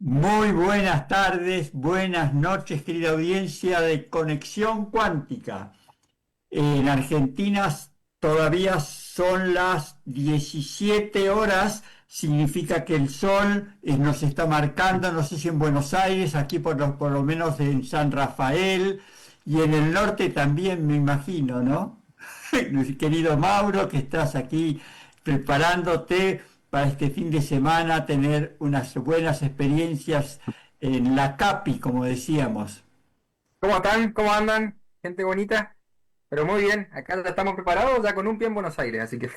Muy buenas tardes, buenas noches, querida audiencia de Conexión Cuántica. En Argentina todavía son las 17 horas, significa que el sol nos está marcando, no sé si en Buenos Aires, aquí por lo menos en San Rafael, y en el norte también me imagino, ¿no? Querido Mauro, que estás aquí preparándote para este fin de semana, tener unas buenas experiencias en la CAPI, como decíamos. ¿Cómo están? ¿Cómo andan? Gente bonita. Pero muy bien, acá ya estamos preparados ya con un pie en Buenos Aires, así que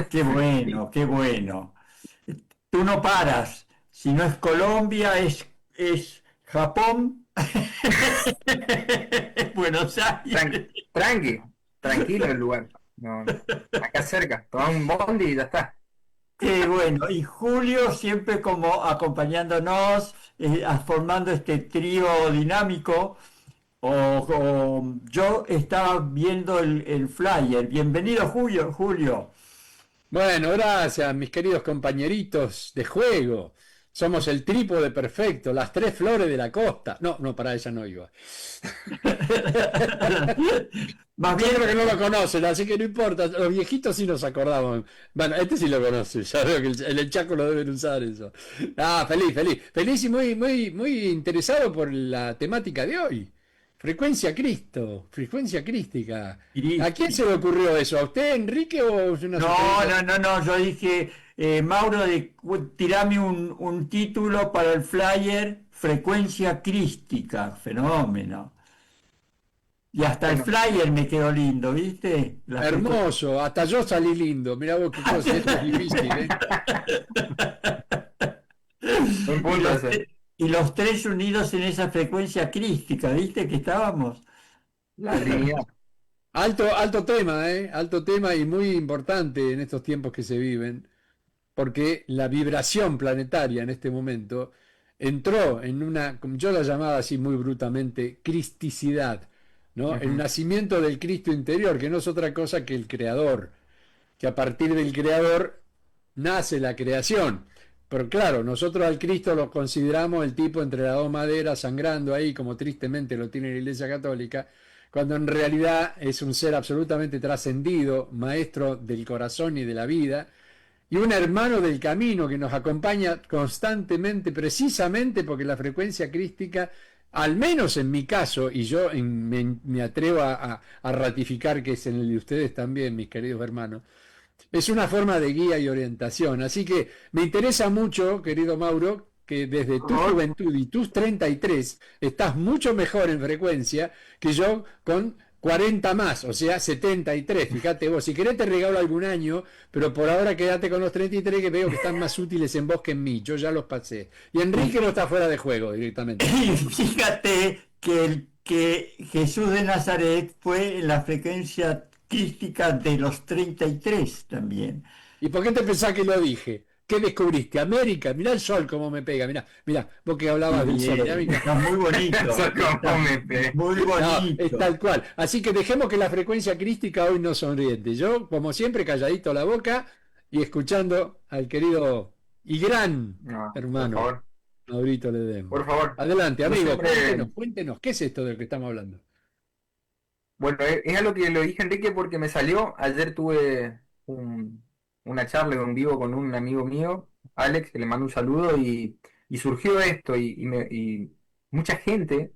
Qué bueno, qué bueno. Tú no paras. Si no es Colombia, es Japón, Buenos tran- Aires. tranqui, tranquilo el lugar. No, acá cerca, toma un bondi y ya está. Qué bueno. Y Julio siempre como acompañándonos, formando este trío dinámico. Yo estaba viendo el flyer. Bienvenido, Julio. Julio. Bueno, gracias, mis queridos compañeritos de juego. Somos el trípode perfecto, las tres flores de la costa. No, no, para ella no iba. Más Yo bien, creo que no lo conocen, así que no importa. Los viejitos sí nos acordaban. Bueno, este sí lo conoce. Ya veo que el Chaco lo deben usar eso. Ah, feliz, feliz. Feliz y muy interesado por la temática de hoy. Frecuencia Cristo, frecuencia crística. ¿A quién se le ocurrió eso? ¿A usted, Enrique, o es una no, sugerencia? no, no, no. Yo dije, Mauro, tirame un título para el flyer, frecuencia crística, fenómeno. Y hasta el Bueno, flyer me quedó lindo, ¿viste? La frecuencia. Hermoso, hasta yo salí lindo. Mirá vos qué cosa, esto es difícil, ¿eh? buen Y punto ese. y los tres unidos en esa frecuencia crística, ¿viste? Que estábamos. La Trinidad. Alto, alto tema, ¿eh? Alto tema y muy importante en estos tiempos que se viven, porque la vibración planetaria en este momento entró en una, como yo la llamaba así muy brutamente, cristicidad, ¿no? El Ujú. nacimiento del Cristo interior, que no es otra cosa que el Creador, que a partir del Creador nace la creación. Pero claro, nosotros al Cristo lo consideramos el tipo entre las dos maderas sangrando ahí, como tristemente lo tiene la Iglesia Católica, cuando en realidad es un ser absolutamente trascendido, maestro del corazón y de la vida, y un hermano del camino que nos acompaña constantemente, precisamente porque la frecuencia crística, al menos en mi caso, y yo me atrevo a ratificar que es en el de ustedes también, mis queridos hermanos, es una forma de guía y orientación. Así que me interesa mucho, querido Mauro, que desde Por tu favor. juventud y tus 33 estás mucho mejor en frecuencia que yo con 40 más, o sea, 73. Fíjate vos, si querés te regalo algún año, pero por ahora quédate con los 33 que veo que están más útiles en vos que en mí. Yo ya los pasé. Y Y Enrique no está fuera de juego directamente. fíjate que Jesús de Nazaret fue en la frecuencia crística de los 33 también. ¿Y por qué te pensás que lo dije? ¿Qué descubriste? América, mirá el sol cómo me pega, mirá, vos que Muy hablabas del sol, mirá, bien, mirá. está muy bonito, Eso como está me pe- muy No, es bonito. tal cual. Así que dejemos que la frecuencia crística hoy nos sonriente. Yo, como siempre, calladito la boca y escuchando al querido y gran No, por hermano favor, Maurito Ledesma. por favor. Adelante, Yo amigo, siempre, cuéntenos, ¿qué es esto del que estamos hablando? bueno, es algo que lo dije Enrique porque me salió. Ayer tuve una charla en vivo con un amigo mío, Alex, que le mando un saludo y surgió esto y mucha gente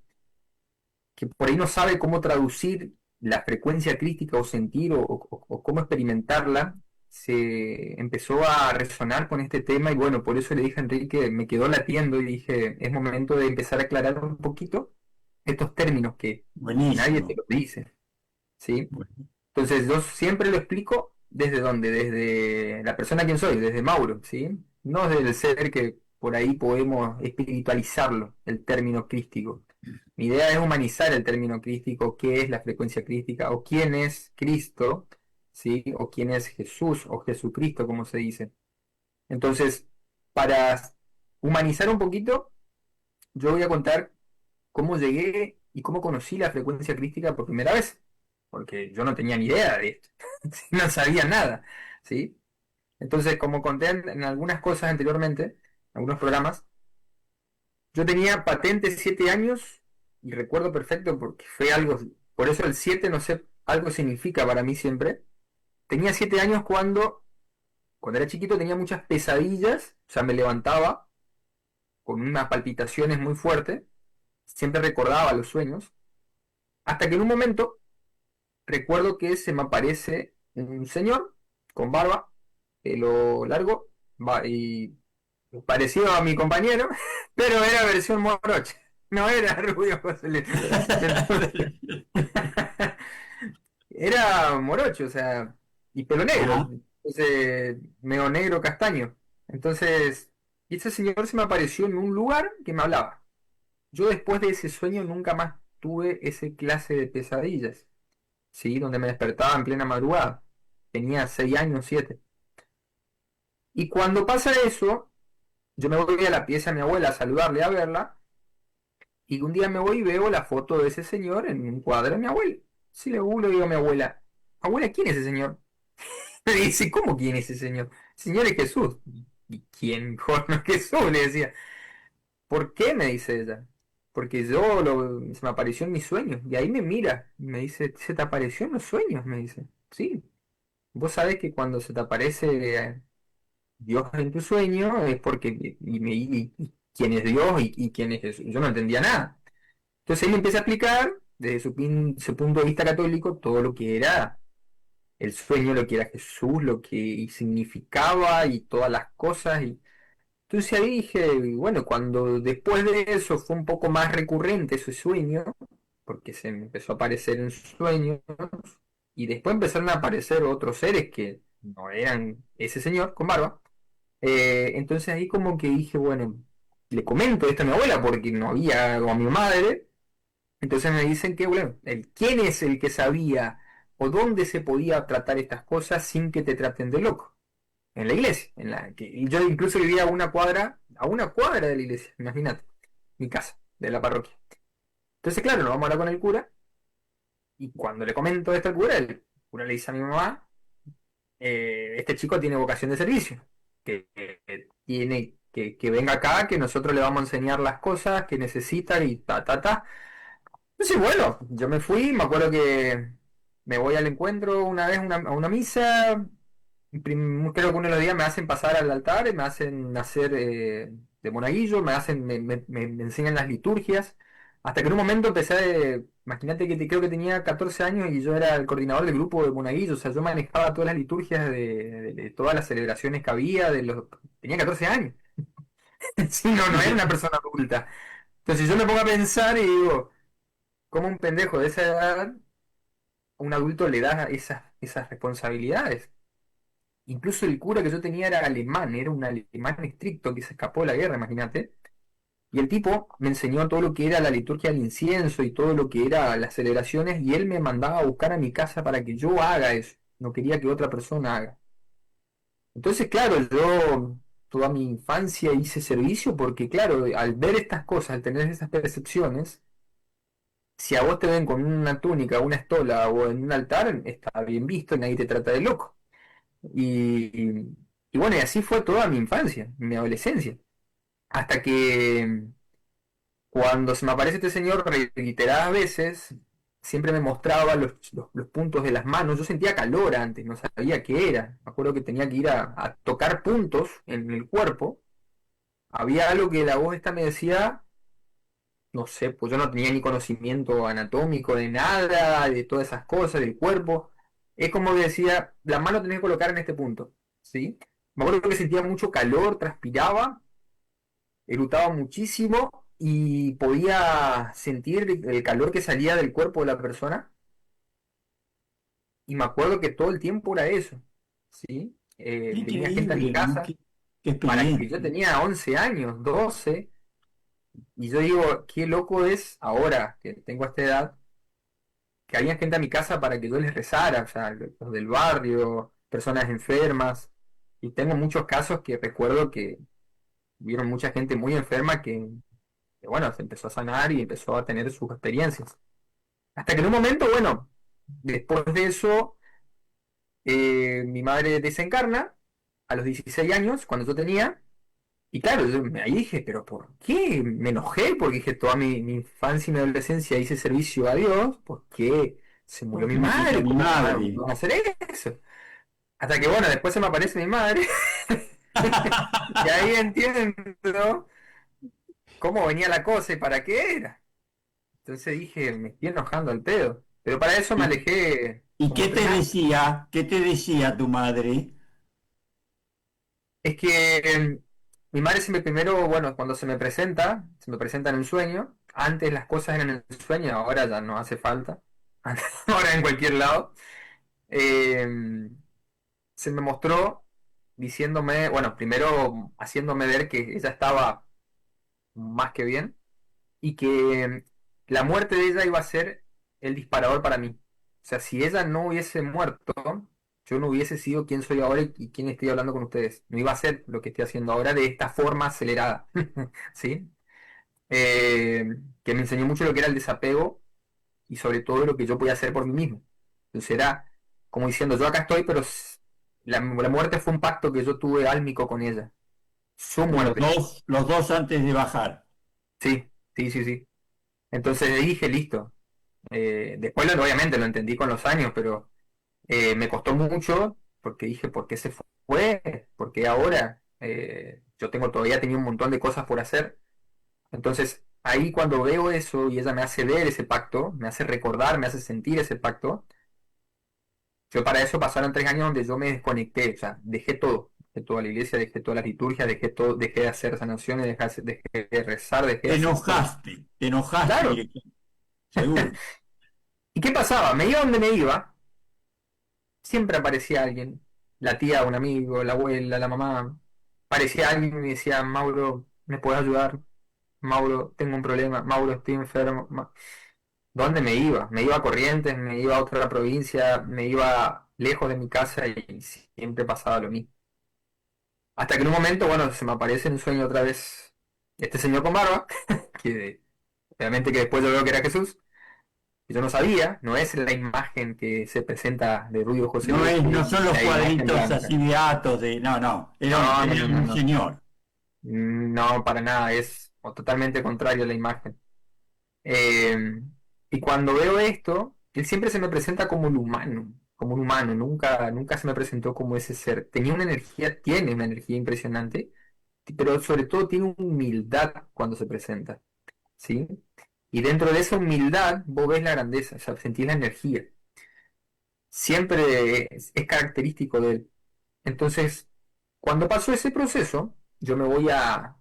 que por ahí no sabe cómo traducir la frecuencia crítica o sentir o cómo experimentarla, se empezó a resonar con este tema y bueno, por eso le dije a Enrique, me quedó latiendo y dije, es momento de empezar a aclarar un poquito estos términos que nadie te Buenísimo. los dice, ¿sí? Bueno, Entonces yo siempre lo explico desde dónde, desde la persona quien soy, desde Mauro, ¿sí? No desde el ser que por ahí podemos espiritualizarlo, el término crístico. Mi idea es humanizar el término crístico, qué es la frecuencia crística, o quién es Cristo, ¿sí? O quién es Jesús, o Jesucristo, como se dice. Entonces, para humanizar un poquito, yo voy a contar cómo llegué y cómo conocí la frecuencia crística por primera vez, porque yo no tenía ni idea de esto, no sabía nada, ¿sí? Entonces, como conté en algunas cosas anteriormente, en algunos programas, Yo tenía patente 7 años y recuerdo perfecto porque fue algo, por eso el 7 no sé, algo significa para mí siempre. Tenía 7 años cuando era chiquito tenía muchas pesadillas, o sea, me levantaba con unas palpitaciones muy fuertes, siempre recordaba los sueños, hasta que en un momento recuerdo que se me aparece un señor con barba, pelo largo, y parecido a mi compañero, pero era versión morocha, no era rubio José Luis. Entonces, era morocho, o sea, y pelo negro, Ajá. entonces, medio negro castaño. Entonces, y ese señor se me apareció en un lugar que me hablaba. Yo después de ese sueño nunca más tuve ese clase de pesadillas, ¿sí? Donde me despertaba en plena madrugada. Tenía 6 años, 7. Y cuando pasa eso, yo me voy a la pieza de mi abuela a saludarle, a verla, y un día me voy y veo la foto de ese señor en un cuadro de mi abuela. Si le googlo, digo a mi abuela, abuela, ¿quién es ese señor? Me dice, ¿cómo quién es ese señor? El señor es Jesús. ¿Y quién no es Jesús? Le decía. ¿Por qué? Me dice ella. Porque se me apareció en mis sueños. Y ahí me mira. Y me dice, ¿se te apareció en los sueños? Me dice. Sí. Vos sabés que cuando se te aparece Dios en tu sueño es porque, y quién es Dios y quién es Jesús. Yo no entendía nada. Entonces él me empieza a explicar, desde su punto de vista católico, todo lo que era el sueño, lo que era Jesús, lo que significaba y todas las cosas. Entonces ahí dije, y bueno, cuando después de eso fue un poco más recurrente ese sueño, porque se me empezó a aparecer en sueños, y después empezaron a aparecer otros seres que no eran ese señor con barba. Entonces ahí como que dije, bueno, le comento esto a mi abuela porque no había, o a mi madre. Entonces me dicen que, bueno, quién es el que sabía o dónde se podía tratar estas cosas sin que te traten de loco. En la iglesia, y yo incluso vivía a una cuadra de la iglesia, imagínate, mi casa, de la parroquia. Entonces, claro, nos vamos a hablar con el cura, y cuando le comento esto al cura, el cura le dice a mi mamá, este chico tiene vocación de servicio, que tiene que venga acá, que nosotros le vamos a enseñar las cosas que necesita y ta, ta, ta. Entonces, bueno, yo me fui, me acuerdo que me voy al encuentro una vez a una misa. Creo que uno de los días me hacen pasar al altar, me hacen hacer de monaguillo, me enseñan las liturgias, hasta que en un momento imagínate que creo que tenía 14 años y yo era el coordinador del grupo de monaguillos, o sea, yo manejaba todas las liturgias de todas las celebraciones que había, tenía 14 años. Sí, no era una persona adulta. Entonces yo me pongo a pensar y digo, ¿cómo un pendejo de esa edad, a un adulto le da esas responsabilidades? Incluso el cura que yo tenía era alemán, era un alemán estricto que se escapó de la guerra, imagínate. Y el tipo me enseñó todo lo que era la liturgia del incienso y todo lo que era las celebraciones, y él me mandaba a buscar a mi casa para que yo haga eso. No quería que otra persona haga. Entonces, claro, yo toda mi infancia hice servicio porque, claro, al ver estas cosas, al tener esas percepciones, si a vos te ven con una túnica, una estola o en un altar, está bien visto y nadie te trata de loco. Y bueno, y así fue toda mi infancia, mi adolescencia. Hasta que cuando se me aparece este señor reiteradas veces, siempre me mostraba los puntos de las manos. Yo sentía calor antes, no sabía qué era. Me acuerdo que tenía que ir a tocar puntos en el cuerpo. Había algo que la voz esta me decía, no sé, pues yo no tenía ni conocimiento anatómico de nada, de todas esas cosas, del cuerpo. Es como que decía, la mano tenés que colocar en este punto, ¿sí? Me acuerdo que sentía mucho calor, transpiraba, eructaba muchísimo y podía sentir el calor que salía del cuerpo de la persona. Y me acuerdo que todo el tiempo era eso, ¿sí? Qué Venía gente a mi increíble, ¿no? casa Qué para que yo experiencia. tenía 11 años, 12, y yo digo, qué loco es ahora que tengo esta edad que había gente a mi casa para que yo les rezara, o sea, los del barrio, personas enfermas. Y tengo muchos casos que recuerdo que vieron mucha gente muy enferma bueno, se empezó a sanar y empezó a tener sus experiencias. Hasta que en un momento, bueno, después de eso, mi madre desencarna a los 16 años, cuando yo tenía, Y claro, ahí dije, pero ¿por qué? Me enojé porque dije, toda mi infancia y mi adolescencia hice servicio a Dios, ¿por qué se murió mi Porque mataste a madre? mi ¿Cómo madre. van a hacer eso? Hasta que bueno, después se me aparece mi madre y ahí entiendo cómo venía la cosa y para qué era. Entonces dije, me estoy enojando al pedo. Pero para eso me ¿Y, alejé y como qué te 3 años. decía? ¿Qué te decía tu madre? Es que mi madre siempre primero, bueno, cuando se me presenta en un sueño. Antes las cosas eran en el sueño, ahora ya no hace falta. Ahora en cualquier lado. Eh, Se me mostró diciéndome, bueno, primero haciéndome ver que ella estaba más que bien y que la muerte de ella iba a ser el disparador para mí. O sea, si ella no hubiese muerto, yo no hubiese sido quien soy ahora y quien estoy hablando con ustedes. No iba a ser lo que estoy haciendo ahora de esta forma acelerada. ¿Sí? Eh, que me enseñó mucho lo que era el desapego y sobre todo lo que yo podía hacer por mí mismo. Entonces era como diciendo, yo acá estoy, pero la muerte fue un pacto que yo tuve álmico con ella. Su muerte. Los dos antes de bajar. Sí, sí, sí, sí. Entonces dije, listo. Después obviamente lo entendí con los años, pero me costó mucho porque dije, ¿por qué se fue? ¿Por qué ahora? Yo todavía tenía un montón de cosas por hacer. Entonces ahí cuando veo eso y ella me hace ver ese pacto, me hace recordar, me hace sentir ese pacto, yo para eso pasaron 3 años donde yo me desconecté, o sea, dejé toda la iglesia, dejé toda la liturgia, dejé todo, dejé de hacer sanaciones, dejé de rezar, dejé de hacer todo. Te enojaste Claro. directamente, seguro. ¿Y qué pasaba? Me iba donde me iba, siempre aparecía alguien, la tía, un amigo, la abuela, la mamá, aparecía alguien y me decía, Mauro, ¿me puedes ayudar? Mauro, tengo un problema, Mauro, estoy enfermo. ¿Dónde me iba? Me iba a Corrientes, me iba a otra provincia, me iba lejos de mi casa y siempre pasaba lo mismo. Hasta que en un momento, bueno, se me aparece en un sueño otra vez este señor con barba, que obviamente que después yo veo que era Jesús, y yo no sabía, no es la imagen que se presenta de Rubio José No Luis, es, que no es son los la imagen cuadritos blanca. así beatos de. No, no. No, no, Era no, no, un no. señor. No, para nada, es totalmente contrario a la imagen. Eh, y cuando veo esto, él siempre se me presenta como un humano, nunca se me presentó como ese ser. Tenía una energía, tiene una energía impresionante, pero sobre todo tiene humildad cuando se presenta, ¿sí? Y dentro de esa humildad vos ves la grandeza, o sea, sentís la energía. Siempre es característico de él. Entonces, cuando pasó ese proceso, yo me voy a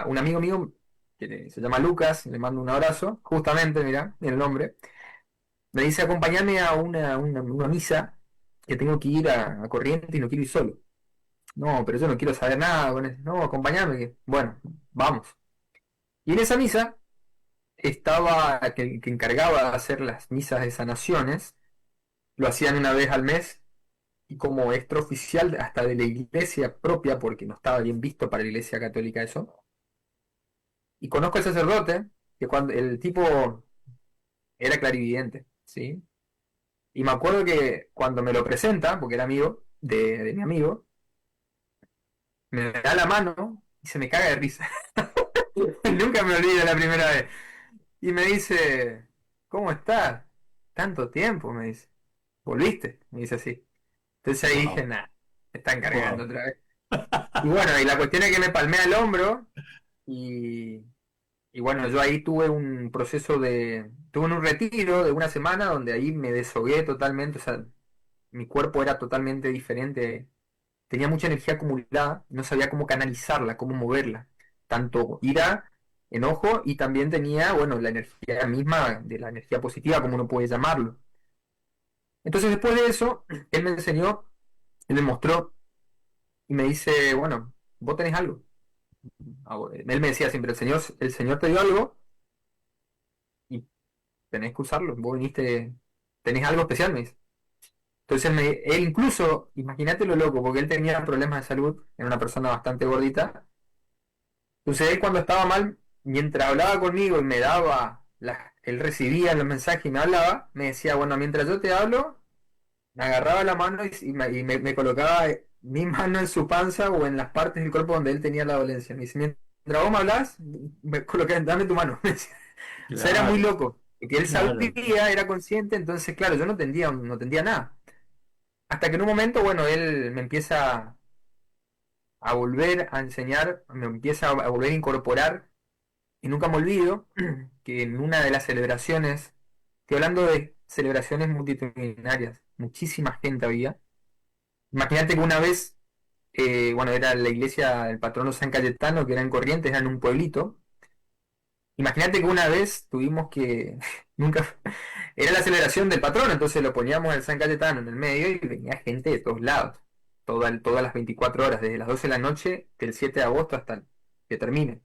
un amigo mío que se llama Lucas, le mando un abrazo, justamente, mira, el nombre, me dice acompañarme a una misa que tengo que ir a Corrientes y no quiero ir solo. No, pero yo no quiero saber nada con eso. No, acompáñame. Bueno, vamos. Y en esa misa estaba que encargaba de hacer las misas de sanaciones, lo hacían una vez al mes y como extraoficial hasta de la iglesia propia, porque no estaba bien visto para la iglesia católica eso. Y conozco al sacerdote, que cuando el tipo era clarividente, ¿sí? Y me acuerdo que cuando me lo presenta, porque era amigo de mi amigo, me da la mano y se me caga de risa. Nunca me olvido la primera vez. Y me dice, ¿cómo estás? Tanto tiempo, me dice. ¿Volviste? Me dice así. Entonces ahí dije, Wow, nah, me están cargando wow. otra vez. Y bueno, y la cuestión es que me palmea el hombro y, y bueno, yo ahí tuve un retiro de una semana donde ahí me deshogué totalmente, o sea, mi cuerpo era totalmente diferente, tenía mucha energía acumulada, no sabía cómo canalizarla, cómo moverla, tanto ira, enojo y también tenía, bueno, la energía misma, de la energía positiva, como uno puede llamarlo. Entonces después de eso, él me enseñó, él me mostró y me dice, bueno, vos tenés algo. Él me decía siempre, el Señor te dio algo y tenés que usarlo, vos viniste, tenés algo especial, me dice. Entonces él incluso, imagínate lo loco, porque él tenía problemas de salud, era una persona bastante gordita. Entonces él cuando estaba mal, mientras hablaba conmigo y me daba, él recibía los mensajes y me hablaba, me decía, bueno, mientras yo te hablo, me agarraba la mano y me colocaba mi mano en su panza o en las partes del cuerpo donde él tenía la dolencia. Me dice, mientras vos me hablas, dame tu mano. O sea, era muy Claro, loco. Porque él claro. sabía, era consciente, entonces, claro, yo no entendía nada. Hasta que en un momento, bueno, él me empieza a volver a enseñar, me empieza a volver a incorporar, y nunca me olvido que en una de las celebraciones, estoy hablando de celebraciones multitudinarias, muchísima gente había. Imagínate que una vez, bueno, era la iglesia del patrono San Cayetano, que era en Corrientes, era en un pueblito. Imagínate que una vez tuvimos que, nunca, era la celebración del patrono, entonces lo poníamos el San Cayetano en el medio y venía gente de todos lados, todas las 24 horas, desde las 12 de la noche del 7 de agosto hasta que termine.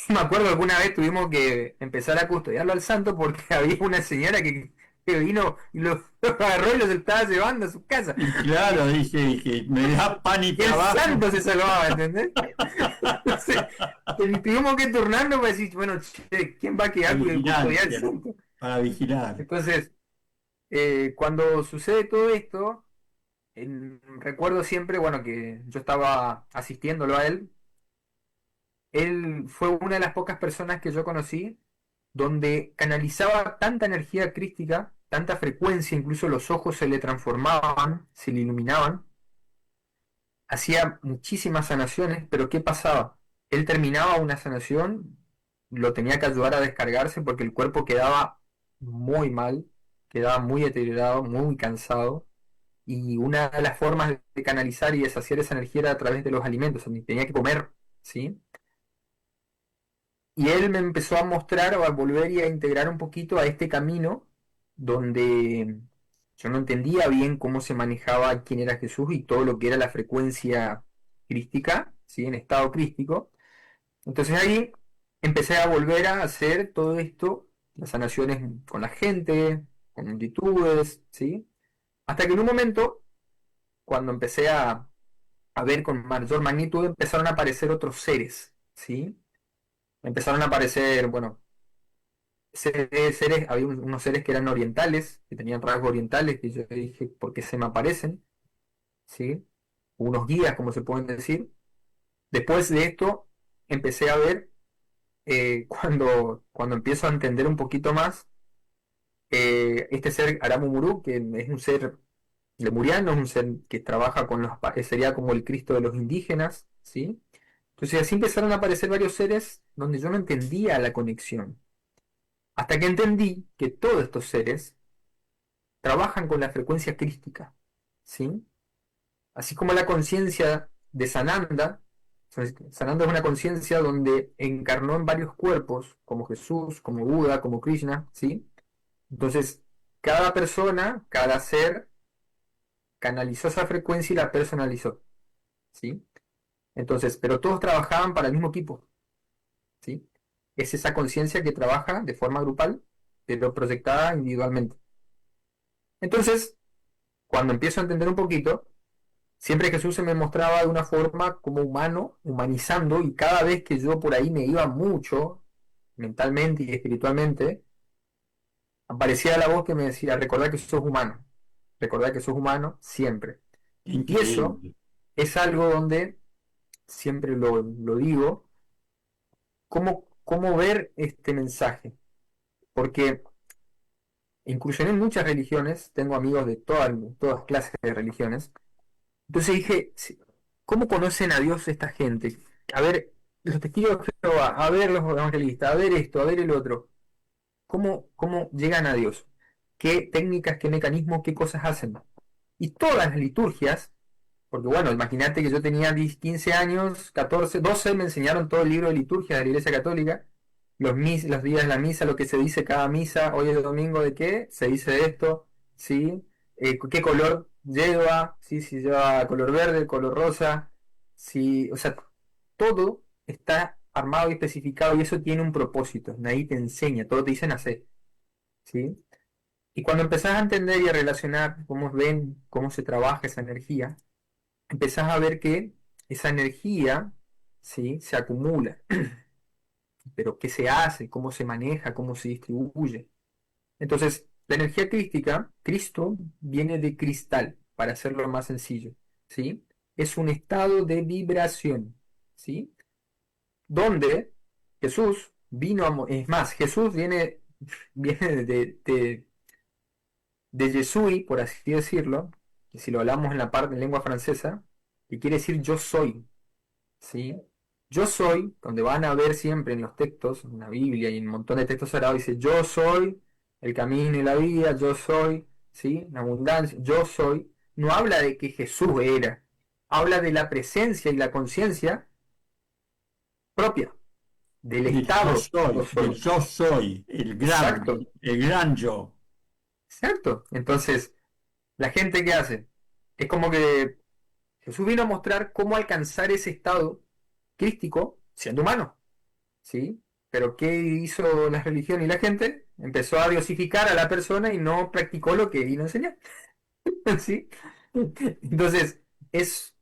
Me acuerdo que alguna vez tuvimos que empezar a custodiarlo al santo porque había una señora que vino y lo agarró y lo estaba llevando a su casa. Y claro, dije, me da pan y Y el trabajo. santo se salvaba, ¿entendés? Entonces, tuvimos que turnarnos para decir, bueno, che, ¿quién va a La quedar custodiar al vigilancia, santo? para vigilar. Entonces, cuando sucede todo esto, recuerdo siempre, bueno, que yo estaba asistiéndolo a él. Él fue una de las pocas personas que yo conocí donde canalizaba tanta energía crística, tanta frecuencia, incluso los ojos se le transformaban, se le iluminaban, hacía muchísimas sanaciones, pero ¿qué pasaba? Él terminaba una sanación, lo tenía que ayudar a descargarse porque el cuerpo quedaba muy mal, quedaba muy deteriorado, muy cansado, y una de las formas de canalizar y deshacer esa energía era a través de los alimentos, o sea, tenía que comer, ¿sí? Y él me empezó a mostrar o a volver y a integrar un poquito a este camino donde yo no entendía bien cómo se manejaba quién era Jesús y todo lo que era la frecuencia crística, ¿sí? En estado crístico. Entonces ahí empecé a volver a hacer todo esto, las sanaciones con la gente, con multitudes, ¿sí? Hasta que en un momento, cuando empecé a ver con mayor magnitud, empezaron a aparecer otros seres, ¿sí? Empezaron a aparecer, bueno, seres, había unos seres que eran orientales, que tenían rasgos orientales, que yo dije, ¿por qué se me aparecen? ¿Sí? Unos guías, como se pueden decir. Después de esto, empecé a ver, cuando empiezo a entender un poquito más, este ser Aramumuru, que es un ser lemuriano, es un ser que trabaja con sería como el Cristo de los indígenas, ¿sí? Entonces así empezaron a aparecer varios seres donde yo no entendía la conexión. Hasta que entendí que todos estos seres trabajan con la frecuencia crística, ¿sí? Así como la conciencia de Sananda. Sananda es una conciencia donde encarnó en varios cuerpos, como Jesús, como Buda, como Krishna, ¿sí? Entonces, cada persona, cada ser, canalizó esa frecuencia y la personalizó, ¿sí? Entonces, pero todos trabajaban para el mismo equipo, ¿sí? Es esa conciencia que trabaja de forma grupal, pero proyectada individualmente. Entonces, cuando empiezo a entender un poquito, siempre Jesús se me mostraba de una forma como humano, humanizando, y cada vez que yo por ahí me iba mucho, mentalmente y espiritualmente, aparecía la voz que me decía, recordá que sos humano siempre. Y eso Increíble. es algo donde, siempre lo digo, cómo ver este mensaje. Porque incursioné en muchas religiones, tengo amigos de todas clases de religiones. Entonces dije, ¿cómo conocen a Dios esta gente? A ver, los testigos de Jehová, a ver los evangelistas, a ver esto, a ver el otro. ¿Cómo llegan a Dios? ¿Qué técnicas, qué mecanismos, qué cosas hacen? Y todas las liturgias, porque bueno, imagínate que yo tenía 10, 15 años, 14, 12, me enseñaron todo el libro de liturgia de la Iglesia Católica, los días de la misa, lo que se dice cada misa, hoy es domingo de qué, se dice esto, ¿sí? ¿Qué color lleva? ¿Sí? Si lleva color verde, color rosa, sí, o sea, todo está armado y especificado y eso tiene un propósito, nadie te enseña, todo te dicen hacer, ¿sí? Y cuando empezás a entender y a relacionar cómo se trabaja esa energía, empezás a ver que esa energía, ¿sí? Se acumula. Pero ¿qué se hace? ¿Cómo se maneja? ¿Cómo se distribuye? Entonces, la energía crística, Cristo, viene de cristal. para hacerlo más sencillo, ¿sí? Es un estado de vibración, ¿sí? Donde Jesús vino es más, Jesús viene de Jesui, por así decirlo, que si lo hablamos en la parte en lengua francesa, que quiere decir yo soy, ¿sí? Yo soy, donde van a ver siempre en los textos, en la Biblia y en un montón de textos sagrados, dice yo soy el camino y la vida, yo soy, ¿sí? La abundancia, yo soy. No habla de que Jesús era, habla de la presencia y la conciencia propia, del estado yo del soy. yo soy, Exacto, el gran yo. exacto. Entonces, ¿la gente qué hace? Es como que Jesús vino a mostrar cómo alcanzar ese estado crístico siendo humano, ¿sí? Pero ¿qué hizo la religión y la gente? Empezó a diosificar a la persona y no practicó lo que vino a enseñar, ¿sí? Entonces, es,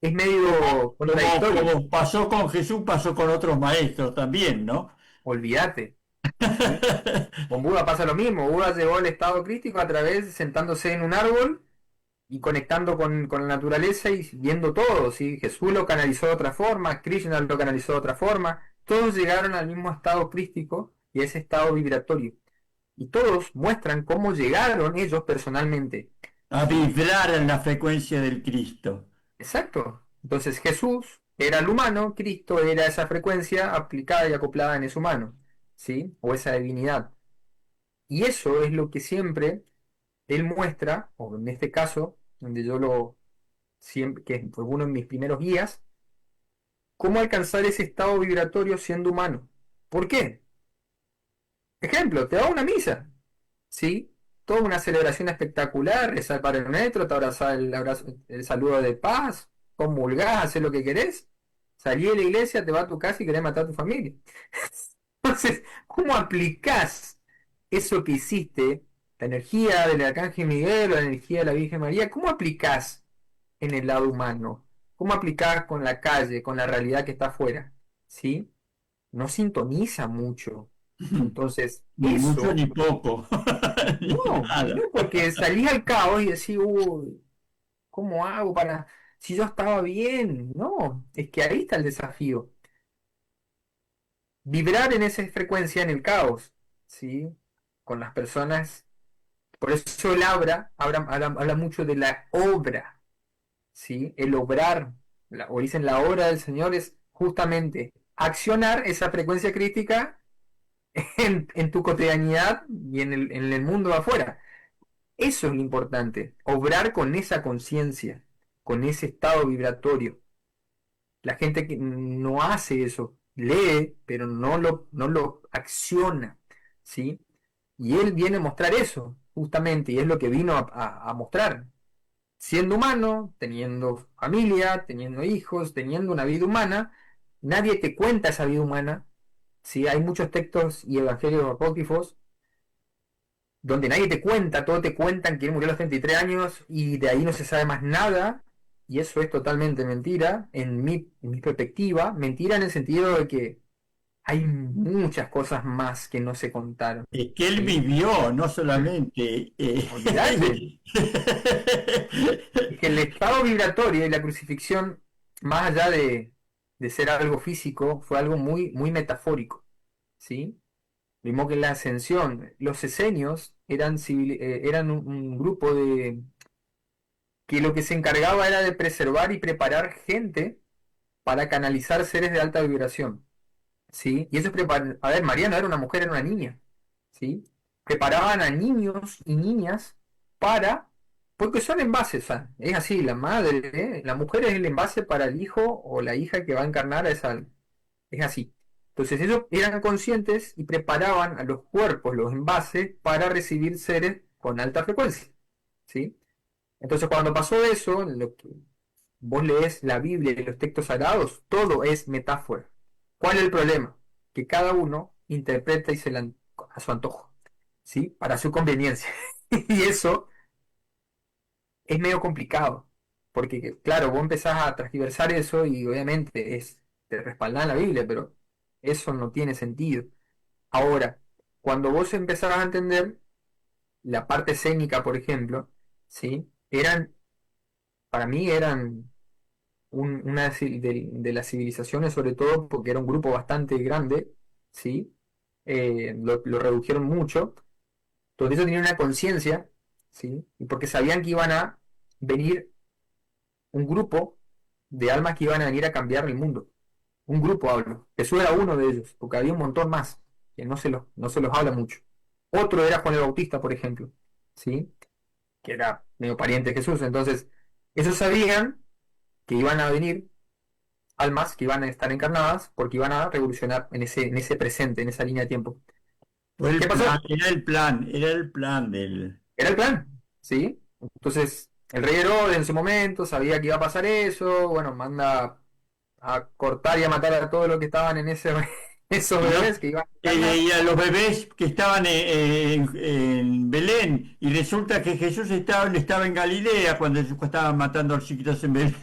es medio contradictorio. Como pasó con Jesús, pasó con otros maestros también, ¿no? Olvídate, ¿sí? Con Buda pasa lo mismo. Buda llegó al estado crítico a través de sentándose en un árbol y conectando con la naturaleza y viendo todo, ¿sí? Jesús lo canalizó de otra forma, Krishna lo canalizó de otra forma, todos llegaron al mismo estado crístico y ese estado vibratorio. Y todos muestran cómo llegaron ellos personalmente, A ¿sí? vibrar en la frecuencia del Cristo. Exacto. Entonces Jesús era el humano, Cristo era esa frecuencia aplicada y acoplada en ese humano, ¿sí? O esa divinidad. Y eso es lo que siempre él muestra, o en este caso, donde yo lo siempre, que fue uno de mis primeros guías, cómo alcanzar ese estado vibratorio siendo humano. ¿Por qué? Ejemplo, te va a una misa, ¿sí? Toda una celebración espectacular, rezar para el metro, te abrazar el saludo de paz, comulgás, hacer lo que querés, salí de la iglesia, te vas a tu casa y querés matar a tu familia. Entonces, ¿cómo aplicás eso que hiciste, la energía del Arcángel Miguel o la energía de la Virgen María, cómo aplicás en el lado humano? ¿Cómo aplicás con la calle, con la realidad que está afuera? ¿Sí? No sintoniza mucho. Entonces, Ni mucho eso, ni poco. no, no, Nada. porque salís al caos y decís, uy, ¿cómo hago para, si yo estaba bien? No, es que ahí está el desafío. Vibrar en esa frecuencia en el caos, ¿sí? Con las personas. Por eso él habla mucho de la obra, ¿sí? El obrar, o dicen la obra del Señor es justamente accionar esa frecuencia crítica en tu cotidianidad y en el mundo de afuera. Eso es lo importante, obrar con esa conciencia, con ese estado vibratorio. La gente que no hace eso, lee, pero no lo acciona, ¿sí? Y él viene a mostrar eso, justamente, y es lo que vino a mostrar. Siendo humano, teniendo familia, teniendo hijos, teniendo una vida humana, nadie te cuenta esa vida humana, ¿sí? Hay muchos textos y evangelios apócrifos donde nadie te cuenta, todo te cuentan que él murió a los 33 años y de ahí no se sabe más nada, y eso es totalmente mentira, en mi perspectiva, mentira en el sentido de que hay muchas cosas más que no se contaron, Es que él ¿sí? vivió, no solamente. Olvídate, es que el estado vibratorio y la crucifixión, más allá de ser algo físico, fue algo muy, muy metafórico, ¿sí? Vimos que en la ascensión, los esenios eran un grupo que lo que se encargaba era de preservar y preparar gente para canalizar seres de alta vibración, ¿sí? Y eso a ver, María no era una mujer, era una niña, ¿sí? Preparaban a niños y niñas para, porque son envases, o sea, es así, la madre, la mujer es el envase para el hijo o la hija que va a encarnar a esa alma, es así. Entonces ellos eran conscientes y preparaban a los cuerpos, los envases, para recibir seres con alta frecuencia, ¿sí? Entonces cuando pasó eso, lo que vos lees la Biblia y los textos sagrados, todo es metáfora. ¿Cuál es el problema? Que cada uno interpreta y a su antojo, ¿sí? Para su conveniencia. Y eso es medio complicado, porque claro, vos empezás a transgiversar eso y obviamente te respaldás en la Biblia, pero eso no tiene sentido. Ahora, cuando vos empezás a entender la parte escénica, por ejemplo, ¿sí? Eran para mí eran una de las civilizaciones, sobre todo porque era un grupo bastante grande, ¿sí? Lo redujeron mucho, entonces ellos tenían una conciencia, ¿sí? Y porque sabían que iban a venir un grupo de almas que iban a venir a cambiar el mundo. Un grupo hablo. Jesús era uno de ellos, porque había un montón más, que no se los habla mucho. Otro era Juan el Bautista, por ejemplo, ¿sí? Que era medio pariente de Jesús. Entonces, ellos sabían que iban a venir almas que iban a estar encarnadas porque iban a revolucionar en ese presente, en esa línea de tiempo. Fue ¿Qué el pasó? plan, era el plan del... Era el plan, ¿sí? Entonces, el rey Herodes en su momento sabía que iba a pasar eso, bueno, manda a cortar y a matar a todos los que estaban en esos Y, bebés que iban a encarnar. y a los bebés que estaban en Belén, y resulta que Jesús estaba en Galilea cuando estaban matando a los chiquitos en Belén.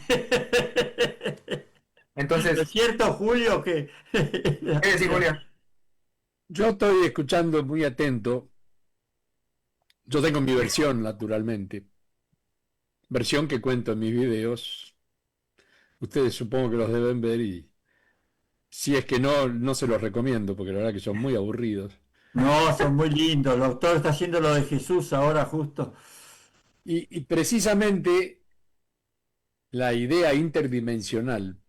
¿No es Entonces, cierto, Julio? Que ¿qué decís, Julián? Yo estoy escuchando muy atento. Yo tengo mi versión, naturalmente. Versión que cuento en mis videos. Ustedes supongo que los deben ver y si es que no, no se los recomiendo porque la verdad que son muy aburridos. no, son muy lindos. El doctor está haciendo lo de Jesús ahora justo. Y precisamente la idea interdimensional,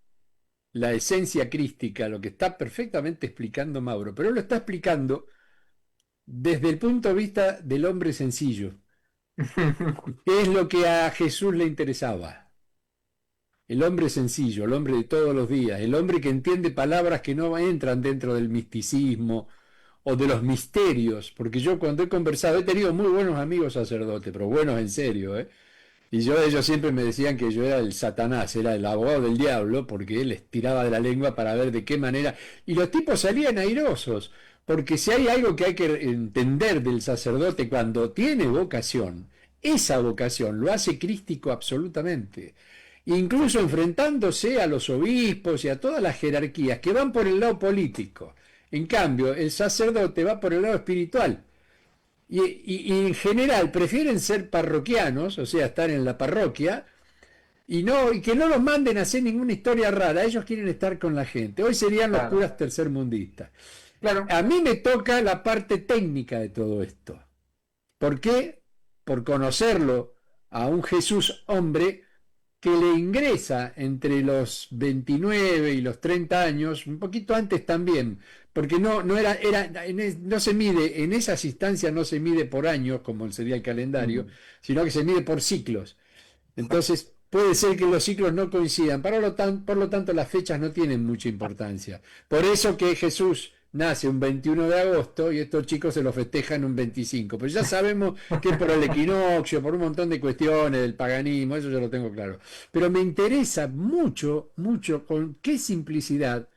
la esencia crística, lo que está perfectamente explicando Mauro, pero él lo está explicando desde el punto de vista del hombre sencillo, que es lo que a Jesús le interesaba. El hombre sencillo, el hombre de todos los días, el hombre que entiende palabras que no entran dentro del misticismo o de los misterios, porque yo cuando he conversado, he tenido muy buenos amigos sacerdotes, pero buenos en serio, ¿eh? Y ellos siempre me decían que yo era el Satanás, era el abogado del diablo, porque él les tiraba de la lengua para ver de qué manera. Y los tipos salían airosos, porque si hay algo que hay que entender del sacerdote cuando tiene vocación, esa vocación lo hace crístico absolutamente. Incluso enfrentándose a los obispos y a todas las jerarquías que van por el lado político. En cambio, el sacerdote va por el lado espiritual. Y en general prefieren ser parroquianos, o sea, estar en la parroquia, y que no los manden a hacer ninguna historia rara. Ellos quieren estar con la gente. Hoy serían los Claro, curas tercermundistas. claro, A mí me toca la parte técnica de todo esto. ¿Por qué? Por conocerlo a un Jesús hombre que le ingresa entre los 29 y los 30 años, un poquito antes también, porque no se mide, en esas instancias no se mide por años, como sería el calendario, mm, sino que se mide por ciclos. exacto, Entonces, puede ser que los ciclos no coincidan, por lo tanto las fechas no tienen mucha importancia. Por eso que Jesús nace un 21 de agosto y estos chicos se lo festejan un 25. Pero ya sabemos que es por el equinoccio, por un montón de cuestiones del paganismo, eso yo lo tengo claro. Pero me interesa mucho, mucho con qué simplicidad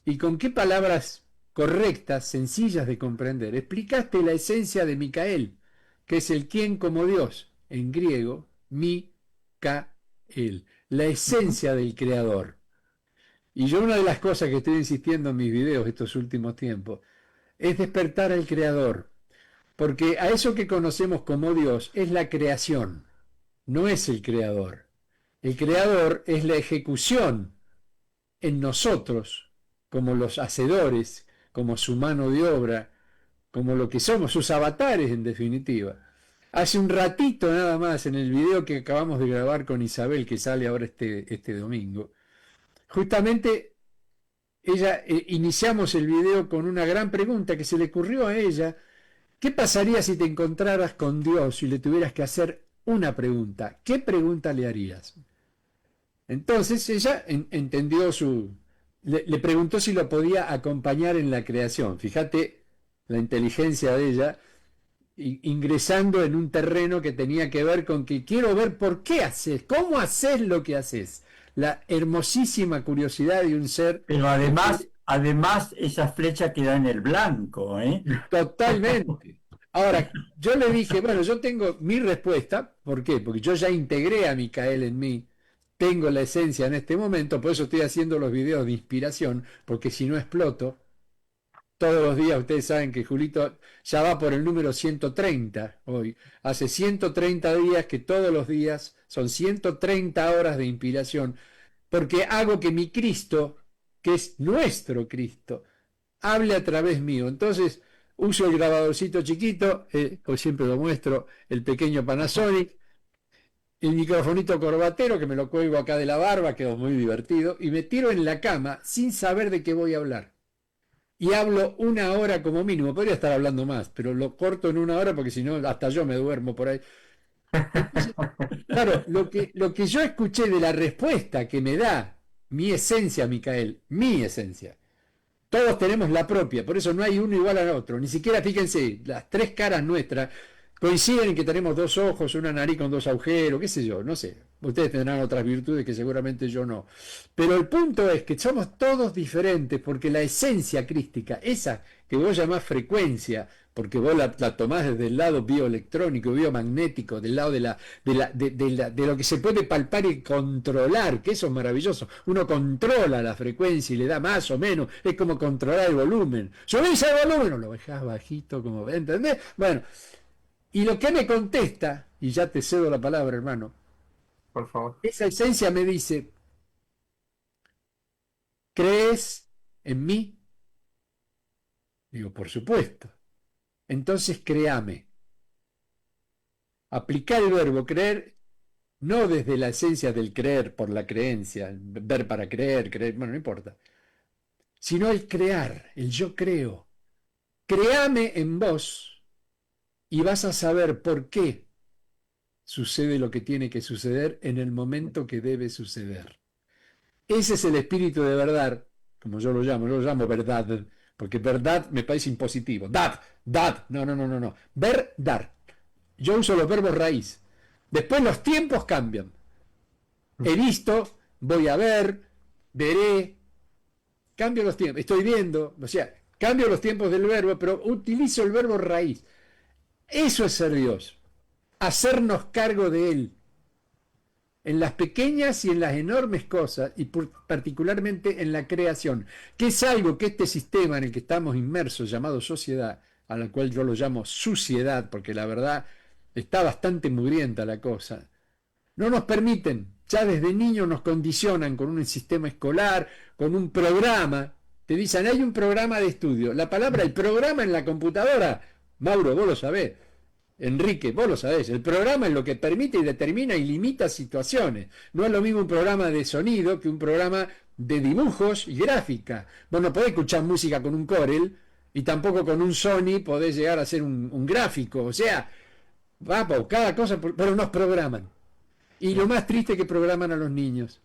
y con qué palabras correctas, sencillas de comprender, explicaste la esencia de Micael, que es el quién como Dios, en griego, Micael, la ujú, esencia del creador. Y yo una de las cosas que estoy insistiendo en mis videos estos últimos tiempos es despertar al creador, porque a eso que conocemos como Dios es la creación, no es el creador. El creador es la ejecución en nosotros, como los hacedores, como su mano de obra, como lo que somos, sus avatares en definitiva. Hace un ratito nada más en el video que acabamos de grabar con Isabel, que sale ahora este domingo, justamente iniciamos el video con una gran pregunta que se le ocurrió a ella. ¿Qué pasaría si te encontraras con Dios y le tuvieras que hacer una pregunta? ¿Qué pregunta le harías? Entonces ella entendió le preguntó si lo podía acompañar en la creación. Fíjate la inteligencia de ella ingresando en un terreno que tenía que ver con que quiero ver por qué haces, cómo haces lo que haces. La hermosísima curiosidad de un ser Pero que además esa flecha queda en el blanco, ¿eh? totalmente. Ahora, yo le dije, bueno, yo tengo mi respuesta. ¿Por qué? Porque yo ya integré a Micael en mí, tengo la esencia en este momento, por eso estoy haciendo los videos de inspiración, porque si no exploto. todos los días, ustedes saben que Julito ya va por el número 130 hoy. Hace 130 días que todos los días son 130 horas de inspiración, porque hago que mi Cristo, que es nuestro Cristo, hable a través mío. Entonces, uso el grabadorcito chiquito, hoy siempre lo muestro, el pequeño Panasonic, el microfonito corbatero que me lo cuelgo acá de la barba, quedó muy divertido, y me tiro en la cama sin saber de qué voy a hablar. Y hablo 1 hora como mínimo, podría estar hablando más, pero lo corto en 1 hora porque si no, hasta yo me duermo por ahí. Entonces, claro, lo que yo escuché de la respuesta que me da mi esencia, Micael, mi esencia. Todos tenemos la propia, por eso no hay uno igual al otro. Ni siquiera, fíjense, las 3 caras nuestras coinciden en que tenemos 2 ojos, una nariz con 2 agujeros, qué sé yo, no sé. Ustedes tendrán otras virtudes que seguramente yo no. Pero el punto es que somos todos diferentes porque la esencia crística, esa que vos llamás frecuencia, porque vos la tomás desde el lado bioelectrónico, biomagnético, del lado de lo que se puede palpar y controlar, que eso es maravilloso. Uno controla la frecuencia y le da más o menos, es como controlar el volumen. ¿Subís el volumen o lo bajás bajito, como ¿entendés? Bueno, y lo que me contesta, y ya te cedo la palabra, hermano, Por favor. esa esencia me dice, ¿crees en mí? Digo, por supuesto. Entonces créame. Aplicar el verbo creer no desde la esencia del creer por la creencia, ver para creer, bueno, no importa, sino el crear, el yo creo. Créame en vos y vas a saber por qué sucede lo que tiene que suceder en el momento que debe suceder. Ese es el espíritu de verdad, como yo lo llamo verdad, porque verdad me parece impositivo. Dad, no. Verdad. Yo uso los verbos raíz. Después los tiempos cambian. He visto, voy a ver, veré, cambio los tiempos, estoy viendo, o sea, cambio los tiempos del verbo, pero utilizo el verbo raíz. Eso es ser Dios, hacernos cargo de Él, en las pequeñas y en las enormes cosas, y particularmente en la creación, que es algo que este sistema en el que estamos inmersos, llamado sociedad, a la cual yo lo llamo suciedad, porque la verdad está bastante mugrienta la cosa, no nos permiten, ya desde niños nos condicionan con un sistema escolar, con un programa, te dicen, hay un programa de estudio, la palabra, el programa en la computadora, Mauro, vos lo sabés, Enrique, vos lo sabés, el programa es lo que permite y determina y limita situaciones. No es lo mismo un programa de sonido que un programa de dibujos y gráfica. Vos no podés escuchar música con un Corel y tampoco con un Sony podés llegar a ser un gráfico. O sea, vamos, cada cosa, pero nos programan. Y lo más triste es que programan a los niños.